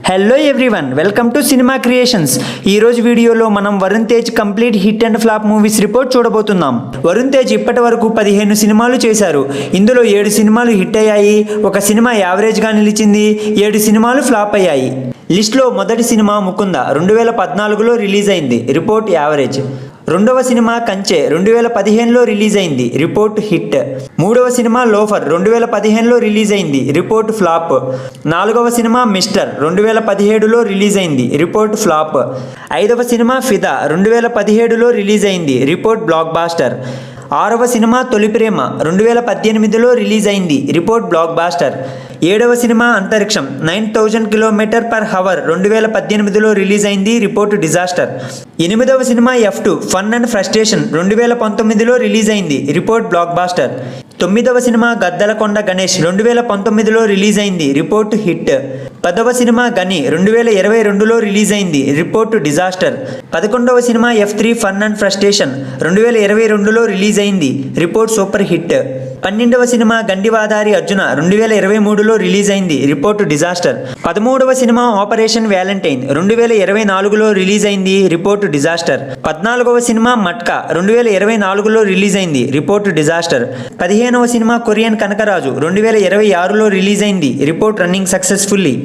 Hello everyone, welcome to cinema creations. ఈ రోజు వీడియోలో మనం Varun Tej complete hit and flop movies report చూడబోతున్నాం. వరుణ్ తేజ్ ఇప్పటి వరకు 15 సినిమాలు చేశారు. ఇందులో 7 సినిమాలు హిట్ అయ్యాయి, ఒక సినిమా యావరేజ్గా నిలిచింది, 7 సినిమాలు ఫ్లాప్ అయ్యాయి. లిస్ట్లో మొదటి సినిమా ముకుంద 2014లో రిలీజ్ అయింది, రిపోర్ట్ యావరేజ్. రెండవ సినిమా కంచె 2015లో రిలీజ్ అయింది, రిపోర్ట్ హిట్. మూడవ సినిమా లోఫర్ 2015లో రిలీజ్ అయింది, రిపోర్ట్ ఫ్లాప్. నాలుగవ సినిమా మిస్టర్ 2017లో రిలీజ్ అయింది, రిపోర్ట్ ఫ్లాప్. ఐదవ సినిమా ఫిదా 2017లో రిలీజ్ అయింది, రిపోర్ట్ బ్లాక్ బాస్టర్. ఆరవ సినిమా తొలి ప్రేమ 2018లో రిలీజ్ అయింది, రిపోర్ట్ బ్లాక్ బాస్టర్. ఏడవ సినిమా అంతరిక్షం 9000 km/h 2018లో రిలీజ్ అయింది, రిపోర్ట్ డిజాస్టర్. ఎనిమిదవ cinema F2 fun and frustration 2019లో release అయింది, రిపోర్ట్ బ్లాక్ బాస్టర్. తొమ్మిదవ సినిమా గద్దలకొండ గణేష్ 2019లో రిలీజ్ అయింది, రిపోర్ట్ హిట్. 10వ సినిమా గని 2022లో రిలీజ్ అయింది, రిపోర్ట్ డిజాస్టర్. 11వ cinema F3 fun and frustration 2022లో రిలీజ్ అయింది, రిపోర్ట్ సూపర్ హిట్. 12వ సినిమా గండివాదారి అర్జున 2023లో రిలీజ్ అయింది, రిపోర్ట్ డిజాస్టర్. 13వ సినిమా ఆపరేషన్ వ్యాలంటైన్ 2024లో రిలీజ్ అయింది, రిపోర్ట్ డిజాస్టర్. 14వ సినిమా మట్కా 2024లో రిలీజ్ అయింది, రిపోర్ట్ డిజాస్టర్. 15వ సినిమా కొరియన్ కనకరాజు 2026లో రిలీజ్ అయింది, రిపోర్ట్ రన్నింగ్ సక్సెస్ఫుల్లీ.